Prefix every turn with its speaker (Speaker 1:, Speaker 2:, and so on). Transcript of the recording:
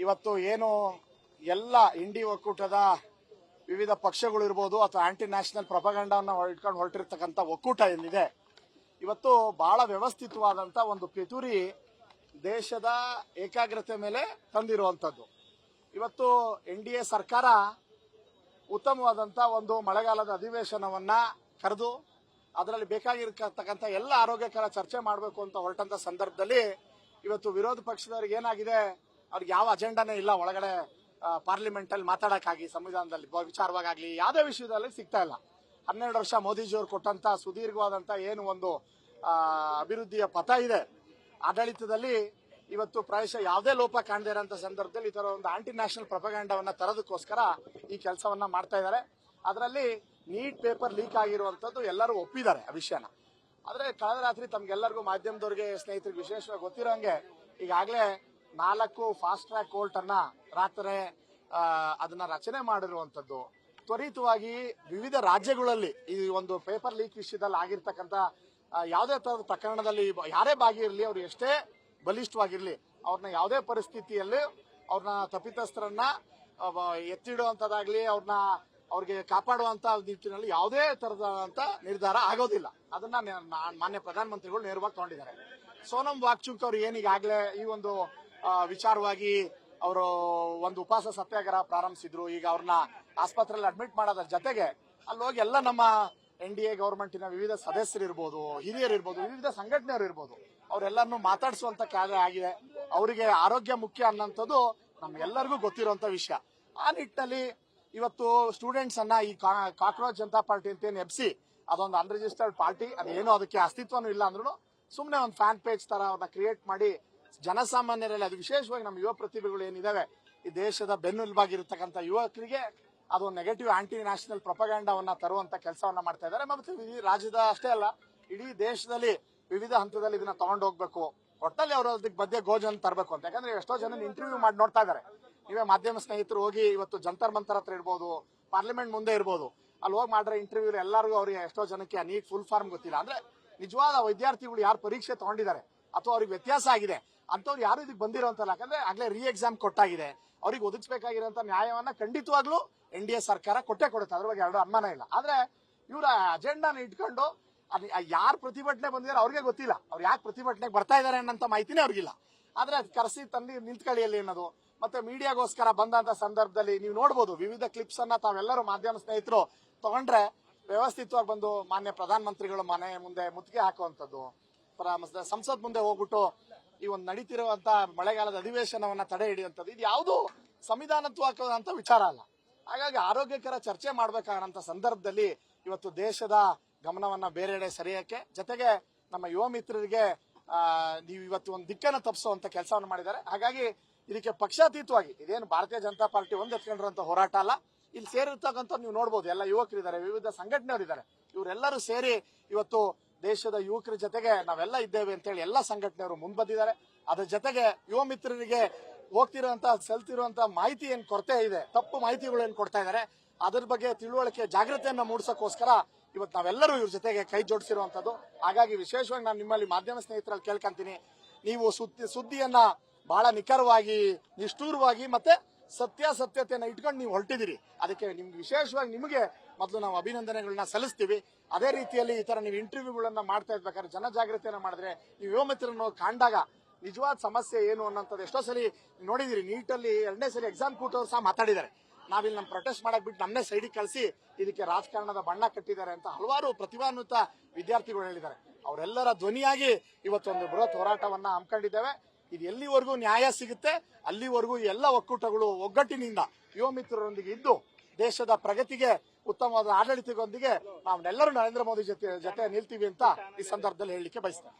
Speaker 1: ಇವತ್ತು ಏನು ಎಲ್ಲ ಇಂಡಿ ಒಕ್ಕೂಟದ ವಿವಿಧ ಪಕ್ಷಗಳು ಇರ್ಬೋದು ಅಥವಾ ಆಂಟಿ ನ್ಯಾಷನಲ್ ಪ್ರೊಪಗಂಡವನ್ನು ಇಟ್ಕೊಂಡು ಹೊರಟಿರ್ತಕ್ಕಂಥ ಒಕ್ಕೂಟ ಏನಿದೆ, ಇವತ್ತು ಬಹಳ ವ್ಯವಸ್ಥಿತವಾದಂಥ ಒಂದು ಪಿತೂರಿ ದೇಶದ ಏಕಾಗ್ರತೆ ಮೇಲೆ ತಂದಿರುವಂಥದ್ದು. ಇವತ್ತು NDA ಸರ್ಕಾರ ಉತ್ತಮವಾದಂಥ ಒಂದು ಮಳೆಗಾಲದ ಅಧಿವೇಶನವನ್ನ ಕರೆದು ಅದರಲ್ಲಿ ಬೇಕಾಗಿರ್ತಕ್ಕಂಥ ಎಲ್ಲ ಆರೋಗ್ಯಕರ ಚರ್ಚೆ ಮಾಡಬೇಕು ಅಂತ ಹೊರಟಂತ ಸಂದರ್ಭದಲ್ಲಿ ಇವತ್ತು ವಿರೋಧ ಪಕ್ಷದವ್ರಿಗೆ ಏನಾಗಿದೆ, ಅವ್ರಿಗೆ ಯಾವ ಅಜೆಂಡಾನೇ ಇಲ್ಲ ಒಳಗಡೆ ಪಾರ್ಲಿಮೆಂಟ್ ಅಲ್ಲಿ ಮಾತಾಡಕ್ಕಾಗಿ, ಸಂವಿಧಾನದಲ್ಲಿ ವಿಚಾರವಾಗಲಿ ಯಾವುದೇ ವಿಷಯದಲ್ಲಿ ಸಿಗ್ತಾ ಇಲ್ಲ. 12 ವರ್ಷ ಮೋದಿಜಿಯವರು ಕೊಟ್ಟಂತ ಸುದೀರ್ಘವಾದಂತ ಏನು ಒಂದು ಅಭಿವೃದ್ಧಿಯ ಪಥ ಇದೆ ಆಡಳಿತದಲ್ಲಿ, ಇವತ್ತು ಪ್ರಾಯಶಃ ಯಾವುದೇ ಲೋಪ ಕಾಣದೇ ಇರೋಂಥ ಸಂದರ್ಭದಲ್ಲಿ ಈ ತರ ಒಂದು ಆಂಟಿ ನ್ಯಾಷನಲ್ ಪ್ರೊಪಗಂಡವನ್ನ ತರೋದಕ್ಕೋಸ್ಕರ ಈ ಕೆಲಸವನ್ನ ಮಾಡ್ತಾ ಇದ್ದಾರೆ. ಅದರಲ್ಲಿ ನೀಟ್ ಪೇಪರ್ ಲೀಕ್ ಆಗಿರುವಂತದ್ದು ಎಲ್ಲರೂ ಒಪ್ಪಿದ್ದಾರೆ ಆ ವಿಷಯನ. ಆದ್ರೆ ಕಳೆದ ರಾತ್ರಿ ತಮ್ಗೆಲ್ಲರಿಗೂ ಮಾಧ್ಯಮದವ್ರಿಗೆ ಸ್ನೇಹಿತರಿಗೆ ವಿಶೇಷವಾಗಿ ಗೊತ್ತಿರೋಂಗೆ ಈಗಾಗಲೇ 4 ಫಾಸ್ಟ್ ಟ್ರ್ಯಾಕ್ ಕೋರ್ಟ್ ಅನ್ನ ರಾತ್ರಿ ಅದನ್ನ ರಚನೆ ಮಾಡಿರುವಂತದ್ದು. ತ್ವರಿತವಾಗಿ ವಿವಿಧ ರಾಜ್ಯಗಳಲ್ಲಿ ಈ ಒಂದು ಪೇಪರ್ ಲೀಕ್ ವಿಷಯದಲ್ಲಿ ಆಗಿರ್ತಕ್ಕಂಥ ಯಾವುದೇ ತರದ ಪ್ರಕರಣದಲ್ಲಿ ಯಾರೇ ಭಾಗಿರಲಿ, ಅವ್ರು ಎಷ್ಟೇ ಬಲಿಷ್ಠವಾಗಿರ್ಲಿ, ಅವ್ರನ್ನ ಯಾವುದೇ ಪರಿಸ್ಥಿತಿಯಲ್ಲಿ ಅವ್ರನ್ನ ತಪ್ಪಿತಸ್ಥರನ್ನ ಎತ್ತಿಡುವಂತದಾಗ್ಲಿ, ಅವ್ರಿಗೆ ಕಾಪಾಡುವಂತ ನಿಟ್ಟಿನಲ್ಲಿ ಯಾವುದೇ ತರದಂತ ನಿರ್ಧಾರ ಆಗೋದಿಲ್ಲ. ಅದನ್ನ ಮಾನ್ಯ ಪ್ರಧಾನಮಂತ್ರಿಗಳು ನೇರವಾಗಿ ತಗೊಂಡಿದ್ದಾರೆ. ಸೋನಂ ವಾಂಗ್ಚುಕ್ ಅವರು ಏನೀಗಾಗಲೇ ಈ ಒಂದು ವಿಚಾರವಾಗಿ ಅವರು ಒಂದು ಉಪವಾಸ ಸತ್ಯಾಗ್ರಹ ಪ್ರಾರಂಭಿಸಿದ್ರು. ಈಗ ಅವ್ರನ್ನ ಆಸ್ಪತ್ರೆಯಲ್ಲಿ ಅಡ್ಮಿಟ್ ಮಾಡೋದ್ರ ಜೊತೆಗೆ ಅಲ್ಲಿ ಹೋಗಿ ಎಲ್ಲ ನಮ್ಮ NDA ಗವರ್ಮೆಂಟಿನ ವಿವಿಧ ಸದಸ್ಯರಿರ್ಬೋದು, ಹಿರಿಯರಿರ್ಬೋದು, ವಿವಿಧ ಸಂಘಟನೆಯವರು ಇರ್ಬೋದು, ಅವರೆಲ್ಲರನ್ನು ಮಾತಾಡಿಸುವಂತ ಕಾರ್ಯ ಆಗಿದೆ. ಅವರಿಗೆ ಆರೋಗ್ಯ ಮುಖ್ಯ ಅನ್ನೋಂಥದ್ದು ನಮ್ಗೆಲ್ಲರಿಗೂ ಗೊತ್ತಿರುವಂತ ವಿಷಯ. ಆ ನಿಟ್ಟಿನಲ್ಲಿ ಇವತ್ತು ಸ್ಟೂಡೆಂಟ್ಸ್ ಅನ್ನ ಈ ಕಾಕ್ರೋಚ್ ಜನತಾ ಪಾರ್ಟಿ ಅಂತ ಏನು ಎಬ್ಸಿ ಅದೊಂದು ಅನ್ರಿಜಿಸ್ಟರ್ಡ್ ಪಾರ್ಟಿ, ಅದೇನೋ ಅದಕ್ಕೆ ಅಸ್ತಿತ್ವನೂ ಇಲ್ಲ ಅಂದ್ರೂ ಸುಮ್ಮನೆ ಒಂದು ಫ್ಯಾನ್ ಪೇಜ್ ತರ ಅವ್ರನ್ನ ಕ್ರಿಯೇಟ್ ಮಾಡಿ ಜನಸಾಮಾನ್ಯರಲ್ಲಿ, ಅದು ವಿಶೇಷವಾಗಿ ನಮ್ಮ ಯುವ ಪ್ರತಿಭೆಗಳು ಏನಿದಾವೆ ಈ ದೇಶದ ಬೆನ್ನೆಲುಬಾಗಿರ್ತಕ್ಕಂಥ ಯುವಕರಿಗೆ ಅದು ನೆಗೆಟಿವ್ ಆಂಟಿ ನ್ಯಾಷನಲ್ ಪ್ರೊಪಗಂಡವನ್ನ ತರುವಂತ ಕೆಲಸವನ್ನ ಮಾಡ್ತಾ ಇದ್ದಾರೆ. ಮತ್ತೆ ಈ ರಾಜ್ಯದ ಅಷ್ಟೇ ಅಲ್ಲ, ಇಡೀ ದೇಶದಲ್ಲಿ ವಿವಿಧ ಹಂತದಲ್ಲಿ ಇದನ್ನ ತಗೊಂಡು ಹೋಗ್ಬೇಕು, ಒಟ್ಟಲ್ಲಿ ಅವರು ಅದಕ್ಕೆ ಬಗ್ಗೆ ಗೋಜನ್ ತರಬೇಕು ಅಂತ. ಯಾಕಂದ್ರೆ ಎಷ್ಟೋ ಜನ ಇಂಟರ್ವ್ಯೂ ಮಾಡಿ ನೋಡ್ತಾ ಇದ್ದಾರೆ. ನೀವೇ ಮಾಧ್ಯಮ ಸ್ನೇಹಿತರು ಹೋಗಿ ಇವತ್ತು ಜಂತರ್ ಮಂತರ್ ಹತ್ರ ಇರ್ಬೋದು, ಪಾರ್ಲಿಮೆಂಟ್ ಮುಂದೆ ಇರ್ಬೋದು, ಅಲ್ಲಿ ಹೋಗಿ ಮಾಡ್ರೆ ಇಂಟರ್ವ್ಯೂ ಎಲ್ಲರಿಗೂ ಅವ್ರಿಗೆ ಎಷ್ಟೋ ಜನಕ್ಕೆ ನೀಟ್ ಫುಲ್ ಫಾರ್ಮ್ ಗೊತ್ತಿಲ್ಲ. ಅಂದ್ರೆ ನಿಜವಾದ ವಿದ್ಯಾರ್ಥಿಗಳು ಯಾರು ಪರೀಕ್ಷೆ ತಗೊಂಡಿದ್ದಾರೆ ಅಥವಾ ಅವ್ರಿಗೆ ವ್ಯತ್ಯಾಸ ಆಗಿದೆ ಅಂತವ್ರು ಯಾರು ಇದಕ್ಕೆ ಬಂದಿರೋಂತಲ್ಲ. ಯಾಕಂದ್ರೆ ಆಗ್ಲೇ ರೀ ಎಕ್ಸಾಮ್ ಕೊಟ್ಟಾಗಿದೆ, ಅವ್ರಿಗೆ ಒದಗಿಸಬೇಕಾಗಿರೋಂಥ ನ್ಯಾಯವನ್ನ ಖಂಡಿತವಾಗ್ಲೂ NDA ಸರ್ಕಾರ ಕೊಟ್ಟೆ ಕೊಡುತ್ತೆ, ಅದ್ರ ಬಗ್ಗೆ ಎರಡು ಅನುಮಾನ ಇಲ್ಲ. ಆದ್ರೆ ಇವರ ಅಜೆಂಡಾನ ಇಟ್ಕೊಂಡು ಯಾರು ಪ್ರತಿಭಟನೆ ಬಂದಿದ್ದಾರೆ ಅವ್ರಿಗೆ ಗೊತ್ತಿಲ್ಲ, ಅವ್ರು ಯಾಕೆ ಪ್ರತಿಭಟನೆಗೆ ಬರ್ತಾ ಇದಾರೆ ಅನ್ನೋಂಥ ಮಾಹಿತಿನೇ ಅವ್ರಿಗಿಲ್ಲ. ಆದ್ರೆ ಅದು ಕರೆಸಿ ತಂದು ನಿಂತ್ಕಳಿಯಲ್ಲಿ ಅನ್ನೋದು ಮತ್ತೆ ಮೀಡಿಯಾಗೋಸ್ಕರ ಬಂದಂತ ಸಂದರ್ಭದಲ್ಲಿ ನೀವು ನೋಡಬಹುದು ವಿವಿಧ ಕ್ಲಿಪ್ಸ್ ಅನ್ನ ತಾವೆಲ್ಲರೂ ಮಾಧ್ಯಮ ಸ್ನೇಹಿತರು ತಗೊಂಡ್ರೆ ವ್ಯವಸ್ಥಿತವಾಗಿ ಬಂದು ಮಾನ್ಯ ಪ್ರಧಾನಮಂತ್ರಿಗಳು ಮನೆ ಮುಂದೆ ಮುತ್ತಿಗೆ ಹಾಕುವಂಥದ್ದು, ಸಂಸತ್ ಮುಂದೆ ಹೋಗ್ಬಿಟ್ಟು ಈ ಒಂದು ನಡೀತಿರುವಂತ ಮಳೆಗಾಲದ ಅಧಿವೇಶನವನ್ನ ತಡೆ ಹಿಡಿಯುವಂಥದ್ದು, ಇದು ಯಾವುದು ಸಂವಿಧಾನಾತ್ಮಕವಾದಂತ ವಿಚಾರ ಅಲ್ಲ. ಹಾಗಾಗಿ ಆರೋಗ್ಯಕರ ಚರ್ಚೆ ಮಾಡಬೇಕಾದಂತ ಸಂದರ್ಭದಲ್ಲಿ ಇವತ್ತು ದೇಶದ ಗಮನವನ್ನ ಬೇರೆಡೆ ಸರಿಯಕ್ಕೆ, ಜೊತೆಗೆ ನಮ್ಮ ಯುವ ಮಿತ್ರರಿಗೆ ನೀವು ಇವತ್ತು ಒಂದು ದಿಕ್ಕನ್ನು ತಪ್ಪಿಸುವಂತ ಕೆಲಸವನ್ನು ಮಾಡಿದ್ದಾರೆ. ಹಾಗಾಗಿ ಇದಕ್ಕೆ ಪಕ್ಷಾತೀತವಾಗಿ ಇದೇನು ಭಾರತೀಯ ಜನತಾ ಪಾರ್ಟಿ ಒಂದು ಎತ್ಕೊಂಡಿರುವಂತ ಹೋರಾಟ ಅಲ್ಲ. ಇಲ್ಲಿ ಸೇರಿರ್ತಕ್ಕಂಥ ನೀವು ನೋಡಬಹುದು ಎಲ್ಲ ಯುವಕರಿದ್ದಾರೆ, ವಿವಿಧ ಸಂಘಟನೆಯವರಿದ್ದಾರೆ, ಇವರೆಲ್ಲರೂ ಸೇರಿ ಇವತ್ತು ದೇಶದ ಯುವಕರ ಜೊತೆಗೆ ನಾವೆಲ್ಲ ಇದ್ದೇವೆ ಅಂತ ಹೇಳಿ ಎಲ್ಲ ಸಂಘಟನೆಯವರು ಮುಂಬಂದಿದ್ದಾರೆ. ಅದ್ರ ಜೊತೆಗೆ ಯುವ ಮಿತ್ರರಿಗೆ ಹೋಗ್ತಿರುವಂತ ಸೆಲ್ತಿರುವಂತ ಮಾಹಿತಿ ಏನ್ ಕೊರತೆ ಇದೆ, ತಪ್ಪು ಮಾಹಿತಿಗಳು ಏನ್ ಕೊಡ್ತಾ ಇದ್ದಾರೆ, ಅದ್ರ ಬಗ್ಗೆ ತಿಳುವಳಿಕೆ ಜಾಗೃತಿಯನ್ನ ಮೂಡಿಸೋಕೋಸ್ಕರ ಇವತ್ತು ನಾವೆಲ್ಲರೂ ಇವ್ರ ಜೊತೆಗೆ ಕೈ ಜೋಡಿಸಿರುವಂತದ್ದು. ಹಾಗಾಗಿ ವಿಶೇಷವಾಗಿ ನಾನು ನಿಮ್ಮಲ್ಲಿ ಮಾಧ್ಯಮ ಸ್ನೇಹಿತರಲ್ಲಿ ಕೇಳ್ಕೊಂತೀನಿ, ನೀವು ಸುದ್ದಿಯನ್ನ ಬಹಳ ನಿಖರವಾಗಿ, ನಿಷ್ಠೂರವಾಗಿ ಮತ್ತೆ ಸತ್ಯತೆಯನ್ನ ಇಟ್ಕೊಂಡು ನೀವು ಹೊರಟಿದ್ದೀರಿ. ಅದಕ್ಕೆ ನಿಮ್ಗೆ ವಿಶೇಷವಾಗಿ ನಿಮಗೆ ಮೊದಲು ನಾವು ಅಭಿನಂದನೆಗಳನ್ನ ಸಲ್ಲಿಸ್ತೀವಿ. ಅದೇ ರೀತಿಯಲ್ಲಿ ಈ ತರ ನೀವು ಇಂಟರ್ವ್ಯೂಗಳನ್ನ ಮಾಡ್ತಾ ಇರ್ಬೇಕಾದ್ರೆ ಜನಜಾಗೃತಿಯನ್ನ ಮಾಡಿದ್ರೆ, ನೀವು ಯುವ ಮಿತ್ರರನ್ನು ಕಾಂಡಾಗ ನಿಜವಾದ ಸಮಸ್ಯೆ ಏನು ಅನ್ನೋಂಥದ್ದು ಎಷ್ಟೋ ಸಲ ನೋಡಿದಿರಿ. ನೀಟಲ್ಲಿ 2ನೇ ಸಲ ಎಕ್ಸಾಮ್ ಕೂಟವ್ರು ಸಹ ಮಾತಾಡಿದ್ದಾರೆ, ನಾವಿಲ್ಲಿ ನಮ್ಮ ಪ್ರೊಟೆಸ್ಟ್ ಮಾಡಕ್ ಬಿಟ್ಟು ನಮ್ಮನ್ನೇ ಸೈಡಿಗೆ ಕಳಿಸಿ ಇದಕ್ಕೆ ರಾಜಕಾರಣದ ಬಣ್ಣ ಕಟ್ಟಿದ್ದಾರೆ ಅಂತ ಹಲವಾರು ಪ್ರತಿಭಾನ್ವಿತ ವಿದ್ಯಾರ್ಥಿಗಳು ಹೇಳಿದ್ದಾರೆ. ಅವರೆಲ್ಲರ ಧ್ವನಿಯಾಗಿ ಇವತ್ತೊಂದು ಬೃಹತ್ ಹೋರಾಟವನ್ನ ಹಮ್ಮಿಕೊಂಡಿದ್ದೇವೆ. ಇದು ಎಲ್ಲಿವರೆಗೂ ನ್ಯಾಯ ಸಿಗುತ್ತೆ ಅಲ್ಲಿವರೆಗೂ ಎಲ್ಲ ಒಕ್ಕೂಟಗಳು ಒಗ್ಗಟ್ಟಿನಿಂದ ಯುವ ಮಿತ್ರರೊಂದಿಗೆ ಇದ್ದು ದೇಶದ ಪ್ರಗತಿಗೆ, ಉತ್ತಮವಾದ ಆಡಳಿತದೊಂದಿಗೆ ನಾವೆಲ್ಲರೂ ನರೇಂದ್ರ ಮೋದಿ ಜೊತೆ ನಿಲ್ತೀವಿ ಅಂತ ಈ ಸಂದರ್ಭದಲ್ಲಿ ಹೇಳಲಿಕ್ಕೆ ಬಯಸ್ತೇನೆ.